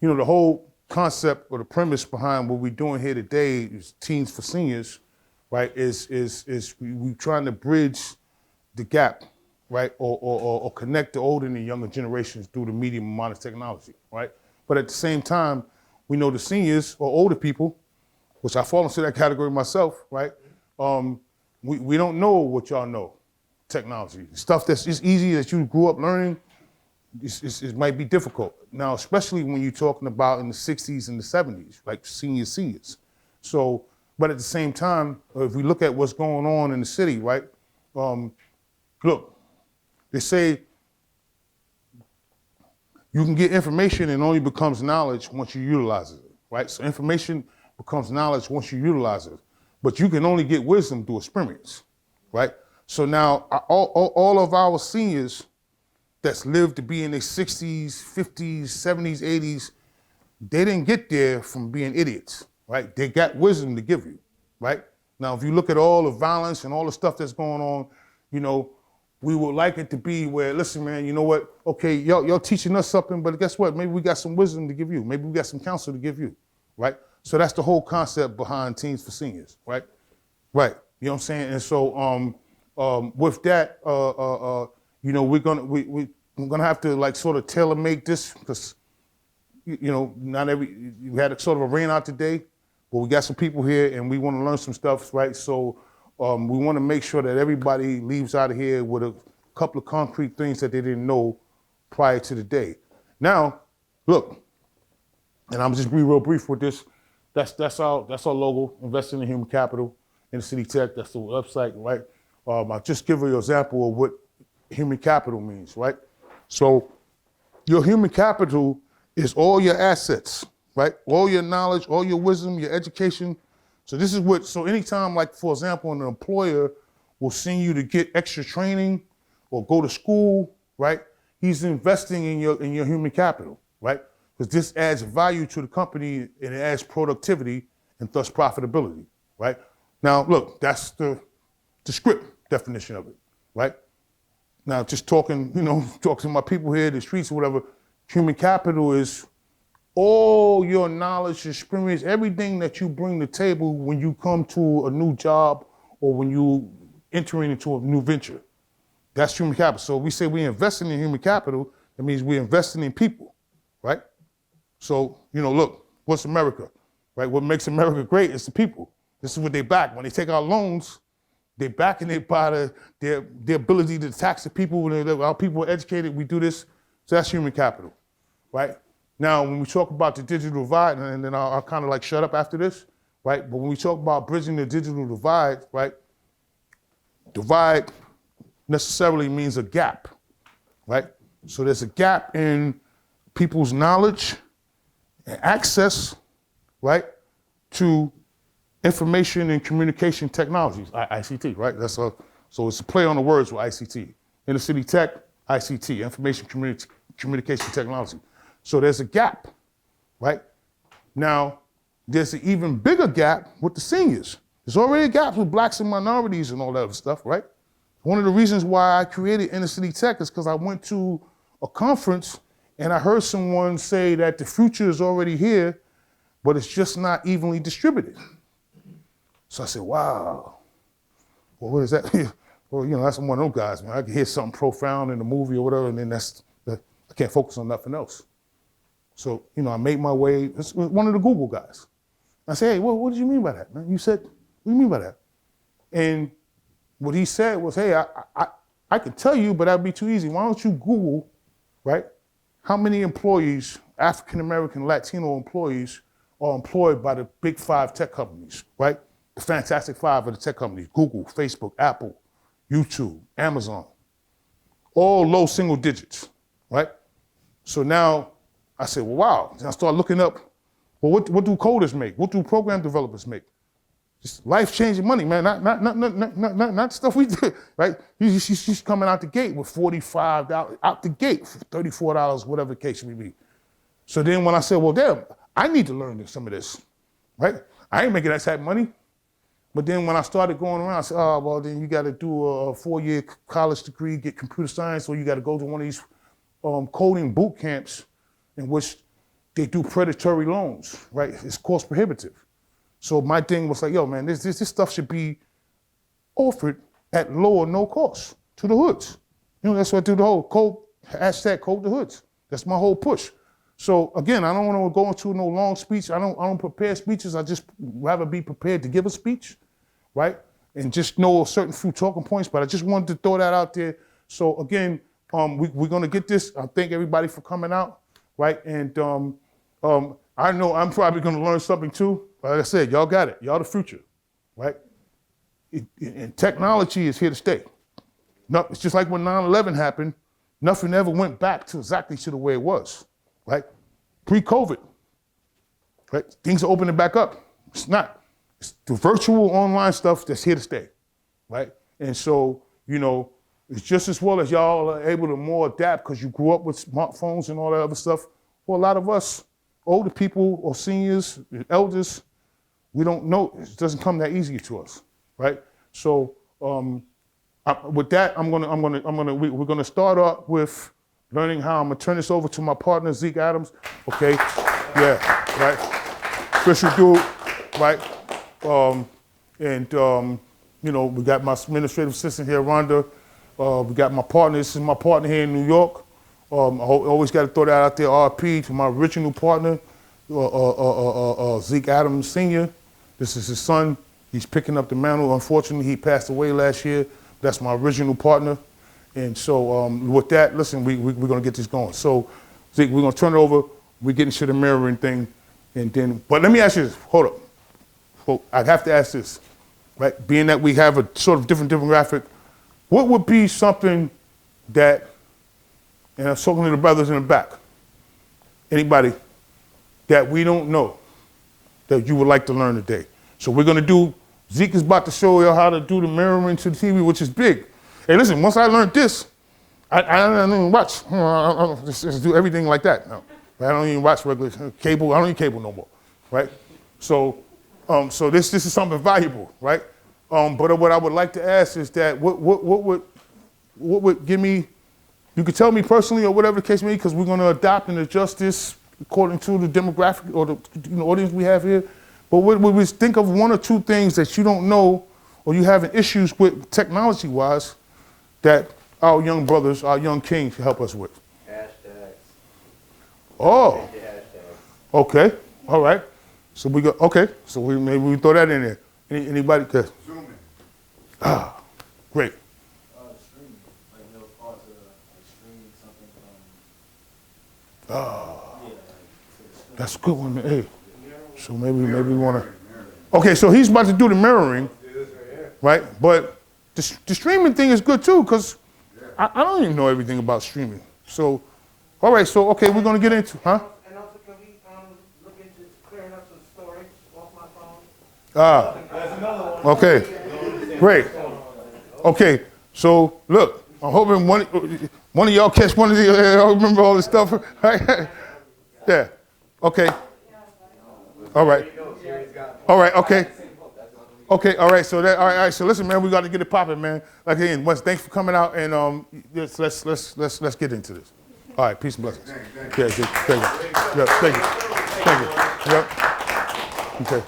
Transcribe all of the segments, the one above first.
the whole concept or the premise behind what we're doing here today is Teens for Seniors, right? Is we trying to bridge the gap, right, or connect the older and the younger generations through the medium of modern technology, right? But at the same time, we know the seniors or older people, which I fall into that category myself, right? We don't know what y'all know, technology. Stuff that's just easy that you grew up learning, it might be difficult. Now, especially when you're talking about in the 60s and the 70s, like seniors. So, but at the same time, if we look at what's going on in the city, right? Look, they say you can get information and it only becomes knowledge once you utilize it, right? So information becomes knowledge once you utilize it, but you can only get wisdom through experience, right? So now all of our seniors that's lived to be in their 60s, 50s, 70s, 80s, they didn't get there from being idiots, right? They got wisdom to give you, right? Now, if you look at all the violence and all the stuff that's going on, we would like it to be where, listen, man, you know what? Okay, y'all teaching us something, but guess what? Maybe we got some wisdom to give you. Maybe we got some counsel to give you, right? So that's the whole concept behind Teens for Seniors, right? Right. You know what I'm saying? And so with that, we're gonna have to like sort of tailor make this because not we had a sort of a rain out today, but we got some people here and we want to learn some stuff, right? So we want to make sure that everybody leaves out of here with a couple of concrete things that they didn't know prior to the day. Now, look, and I'm just be real brief with this. That's our logo, investing in human capital in the City Tech. That's the website, right? I'll just give you an example of what human capital means, right? So your human capital is all your assets, right? All your knowledge, all your wisdom, your education. So this is so anytime, like, for example, an employer will send you to get extra training or go to school, right? He's investing in your human capital, right? Because this adds value to the company and it adds productivity and thus profitability, right? Now, look, that's the script definition of it, right? Now, just talking to my people here, the streets or whatever, human capital is all your knowledge, experience, everything that you bring to the table when you come to a new job or when you entering into a new venture. That's human capital. So we say we're investing in human capital, that means we're investing in people, right? So, look, what's America, right? What makes America great is the people. This is what they back. When they take our loans, they back and they buy their ability to tax the people. When our people are educated, we do this. So that's human capital, right? Now, when we talk about the digital divide, and then I'll kind of like shut up after this, right? But when we talk about bridging the digital divide, right? Divide necessarily means a gap, right? So there's a gap in people's knowledge and access, right, to information and communication technologies, ICT, right? So it's a play on the words with ICT. In the City Tech, ICT, information communication technology. So there's a gap, right? Now, there's an even bigger gap with the seniors. There's already a gap with blacks and minorities and all that other stuff, right? One of the reasons why I created Inner City Tech is because I went to a conference and I heard someone say that the future is already here, but it's just not evenly distributed. So I said, wow, well, what is that? Well, that's one of those guys, man. I can hear something profound in the movie or whatever, and then I can't focus on nothing else. So, I made my way, it's one of the Google guys. I said, hey, what did you mean by that, man? You said, what do you mean by that? And what he said was, hey, I could tell you, but that'd be too easy. Why don't you Google, right? How many employees, African-American, Latino employees, are employed by the big 5 tech companies, right? The Fantastic 5 of the tech companies, Google, Facebook, Apple, YouTube, Amazon, all low single digits, right? So now I said, well, wow. And I started looking up, well, what do coders make? What do program developers make? Just life-changing money, man, not stuff we do, right? She's coming out the gate with $45, out the gate, $34, whatever the case may be. So then when I said, well, damn, I need to learn some of this, right? I ain't making that type of money. But then when I started going around, I said, oh, well, then you got to do a 4-year college degree, get computer science, or you got to go to one of these coding boot camps in which they do predatory loans, right? It's cost prohibitive. So my thing was like, yo, man, this stuff should be offered at low or no cost to the hoods. That's what I do the whole code, #code the hoods. That's my whole push. So again, I don't want to go into no long speech. I don't prepare speeches. I just rather be prepared to give a speech, right? And just know a certain few talking points, but I just wanted to throw that out there. So again, we're gonna get this. I thank everybody for coming out, right? And I know I'm probably gonna learn something too. Like I said, y'all got it. Y'all the future, right? And technology is here to stay. No, it's just like when 9/11 happened, nothing ever went back to exactly to the way it was, right? Pre-COVID, right? Things are opening back up. It's not. It's the virtual online stuff that's here to stay, right? And so, it's just as well as y'all are able to more adapt because you grew up with smartphones and all that other stuff. For a lot of us, older people or seniors, elders, we don't know. It doesn't come that easy to us, right? So with that, we're gonna start off with learning how I'm gonna turn this over to my partner Zeke Adams. Okay, yeah, right. Official dude, right? We got my administrative assistant here, Rhonda. We got my partner. This is my partner here in New York. I always got to throw that out there. RP to my original partner, Zeke Adams Sr. This is his son. He's picking up the mantle. Unfortunately, he passed away last year. That's my original partner. And so with that, listen, we're going to get this going. So, Zeke, we're going to turn it over. We're getting to the mirroring thing. But let me ask you this. Hold up. Well, I'd have to ask this, right? Being that we have a sort of different demographic, what would be something that, and I'm talking to the brothers in the back, anybody that we don't know that you would like to learn today? So we're gonna do, Zeke is about to show you how to do the mirroring to the TV, which is big. Hey, listen, once I learned this, I don't even watch. I don't just do everything like that now. I don't even watch regular cable. I don't need cable no more, right? So this is something valuable, right? But what I would like to ask is that what would give me, you could tell me personally or whatever the case may be, because we're going to adapt and adjust this according to the demographic or the audience we have here. But what we think of one or two things that you don't know or you having issues with technology-wise that our young brothers, our young kings can help us with. Hashtags. Oh. Hashtags. Okay. All right. So we go. Okay. So maybe we throw that in there. Anybody? Zooming. Ah, great. Streaming. Like those parts of like streaming something from. That's a good one. Hey. So maybe we want to. Okay. So he's about to do the mirroring, right? But the streaming thing is good too, because I don't even know everything about streaming. So, all right. So okay, we're gonna get into, huh? And also, can we look into clearing up some storage off my phone? Ah. Okay. Great. Okay. So look, I'm hoping one of y'all catch one of the. Y'all remember all this stuff, right? Yeah. Okay. All right. All right. Okay. Okay. All right. So all right. So listen, man, we got to get it popping, man. Like again, Wes, thanks for coming out, and let's get into this. All right. Peace and blessings. Yeah. Thank you. Yep. Thank you. Yep. Okay.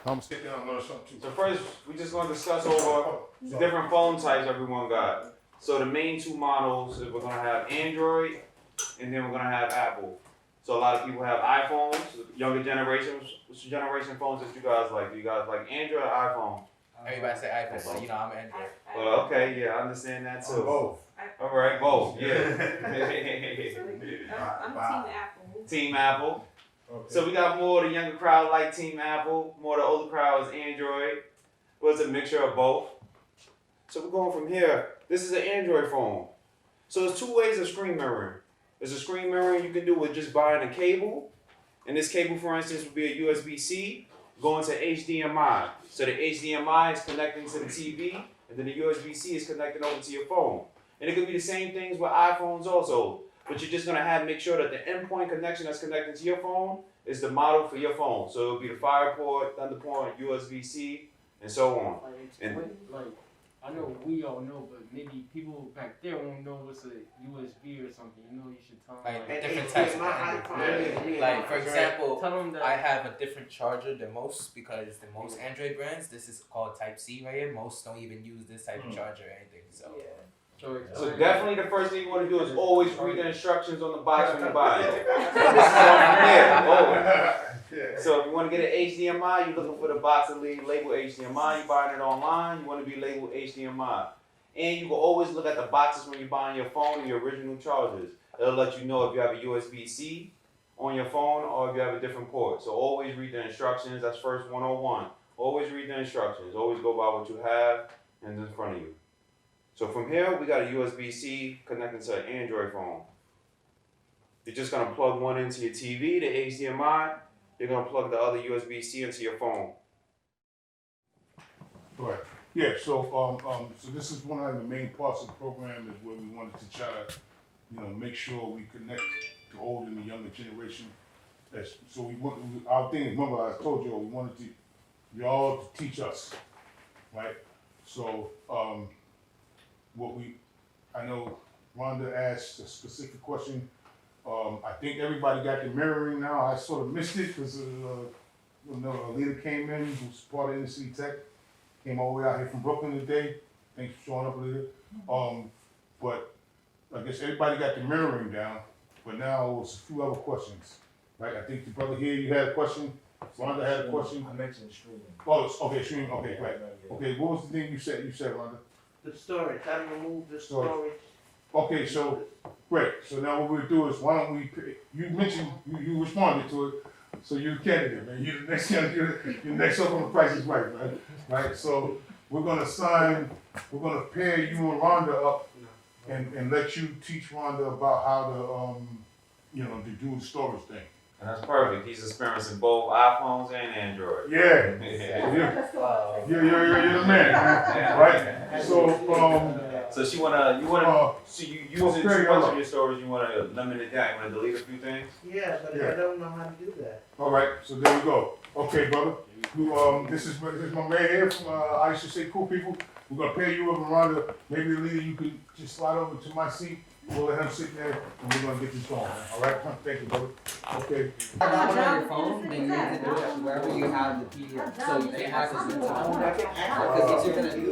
I'm gonna sit down and learn something too. So first, we just gonna discuss over the different phone types everyone got. So the main two models is we're gonna have Android, and then we're gonna have Apple. So a lot of people have iPhones, younger generations. Which generation phones that you guys like? Do you guys like Android or iPhone? Everybody say iPhone, but I'm an Android. Well, okay, yeah, I understand that too. Both. All right, both, yeah. I'm Team Apple. Team Apple. Okay. So we got more of the younger crowd like Team Apple, more of the older crowd is Android. Well, it's a mixture of both. So we're going from here. This is an Android phone. So there's two ways of screen mirroring. There's a screen mirroring you can do with just buying a cable. And this cable, for instance, would be a USB-C going to HDMI. So the HDMI is connecting to the TV, and then the USB-C is connecting over to your phone. And it could be the same things with iPhones also. But you're just gonna make sure that the endpoint connection that's connected to your phone is the model for your phone. So it'll be the Fireport, Thunderport, USB-C, and so on. And I know we all know, but maybe people back there won't know what's a USB or something. You know, you should tell them. Like Like, different types of Android. Like for example, tell them that. I have a different charger than most because the most Android brands, this is called Type C right here. Most don't even use this type of charger or anything. So So definitely the first thing you want to do is always read the instructions on the box when you buy it. Yeah, always. So if you want to get an HDMI, you're looking for the box that label HDMI. You're buying it online, you want to be labeled HDMI. And you can always look at the boxes when you're buying your phone and your original chargers. It'll let you know if you have a USB-C on your phone or if you have a different port. So always read the instructions. That's first 101. Always read the instructions. Always go by what you have and in front of you. So from here, we got a USB-C connecting to an Android phone. You're just gonna plug one into your TV, the HDMI. You're gonna plug the other USB-C into your phone. Right. Yeah, so so this is one of the main parts of the program is where we wanted to try to, make sure we connect the old and the younger generation. So our thing is, remember I told you, we wanted y'all to teach us, right? So I know Rhonda asked a specific question. I think everybody got the mirroring now. I sort of missed it because when a leader came in who's part of Inner City Tech. Came all the way out here from Brooklyn today. Thanks for showing up, leader. But I guess everybody got the mirroring down. But now it's a few other questions, right? I think the brother here, you had a question. Rhonda had a question. I mentioned streaming. Oh, okay, streaming. Okay, right. Okay, what was the thing you said? You said, Rhonda. The storage, how to remove the Storage. storage. Okay, so great. So now what we'll do is, why don't we? You mentioned you responded to it. So you're the candidate, man. You're the next candidate. You're next up on the Price is Right, man. Right. So we're gonna pair you and Rhonda up, and let you teach Rhonda about how to do the storage thing. And that's perfect. He's experiencing both iPhones and Android. Yeah. You're the man, right? So So you using too much of your storage, you wanna limit it down, you wanna delete a few things? Yeah, but I don't know how to do that. all right. So there we go. Okay, brother. This is my man here from I used to say cool people. We're gonna pair you up and Rhonda. Maybe the leader, you could just slide over to my seat. We'll let him sit there and we're gonna get this going. All right? Thank you, brother. Okay. download on your phone, then you need to do it wherever you have the PDF. So you can access it to because what you're gonna do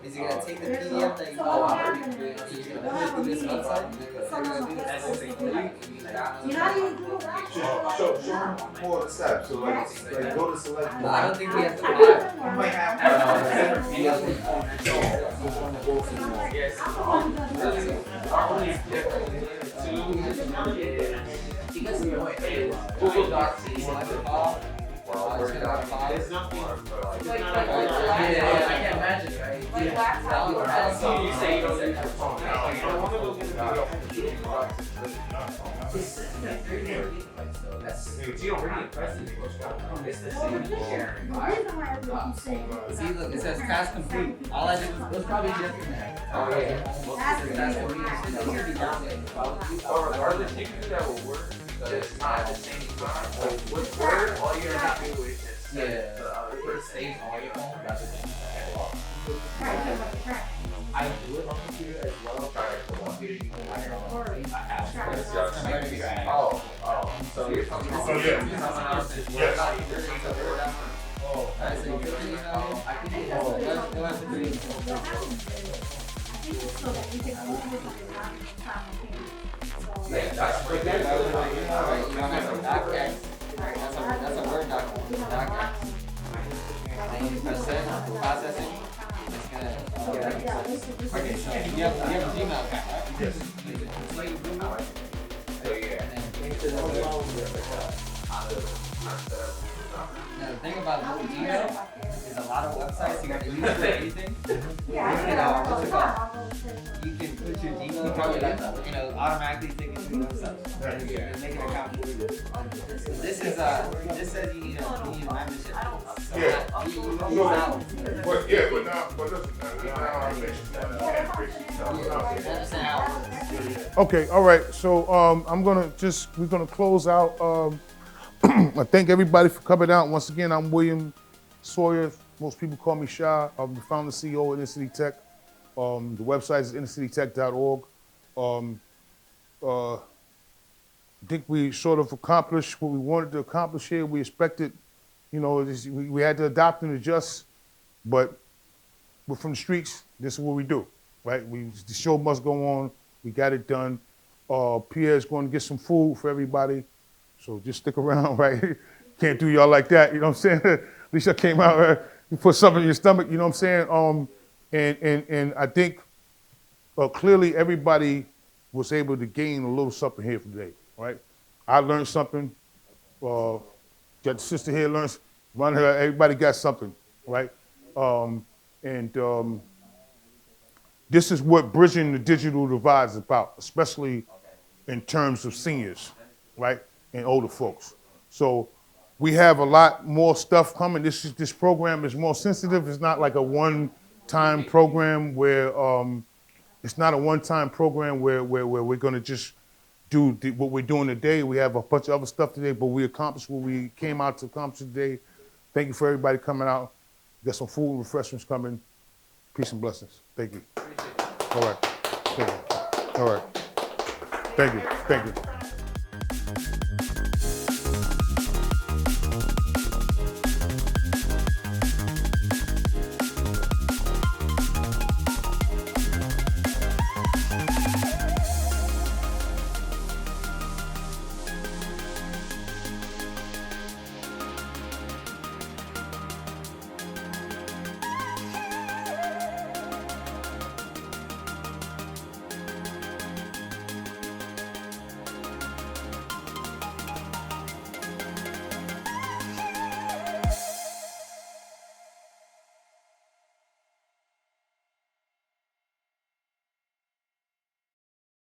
is you're gonna take the PDF that you already created, and you're gonna put it through this website. You're gonna do the same thing for you. Show him more of the steps. So like go to select. I don't think we have to buy it. You might have Google Docs, select the file. There's nothing. I can't imagine, right? So you say you don't use your phone. You don't really press it. It's the same sharing. See, look, it says task complete. All I did was probably just connect. Okay. Task complete. Are there things that will work? Because it's not at the same time. Like with Word, all you're gonna have to do is just set the other person saves on your phone rather than I do it on computer as well. Computer you can wire on. I have. Oh, so you're talking about someone else's Yes. Oh, I see. You're thinking of it? I can do it. That's a Word document. And you press send, processing. It's gonna okay, so you have a Gmail account, right? Yes. So yeah. Now the thing about Gmail is a lot of websites you got to use for anything. You can put your Gmail, automatically take it to the website. You can make an account for you. So this says you need a membership. So Yeah. you use that one. I understand how it works. Okay, all right. So we're gonna close out. I thank everybody for coming out. Once again, I'm William Sawyer. Most people call me Shy. I'm the founder CEO of Inner City Tech. The website is innercitytech.org. I think we sort of accomplished what we wanted to accomplish here. We expected, we had to adopt and adjust, but we're from the streets. This is what we do, right? The show must go on. We got it done. Pierre's going to get some food for everybody, so just stick around, right? Can't do y'all like that, you know what I'm saying? At least I came out, you put something in your stomach, you know what I'm saying? And I think clearly everybody was able to gain a little something here today, right? I learned something. Got the sister here learns. Run her. Everybody got something, right? This is what bridging the digital divide is about, especially in terms of seniors, right, and older folks. So we have a lot more stuff coming. This program is more sensitive. It's not like a one-time program where it's not a one-time program where we're going to just do what we're doing today. We have a bunch of other stuff today, but we accomplished what we came out to accomplish today. Thank you for everybody coming out. Got some food and refreshments coming. Peace and blessings. Thank you. All right. Thank you. All right. Thank you. Thank you.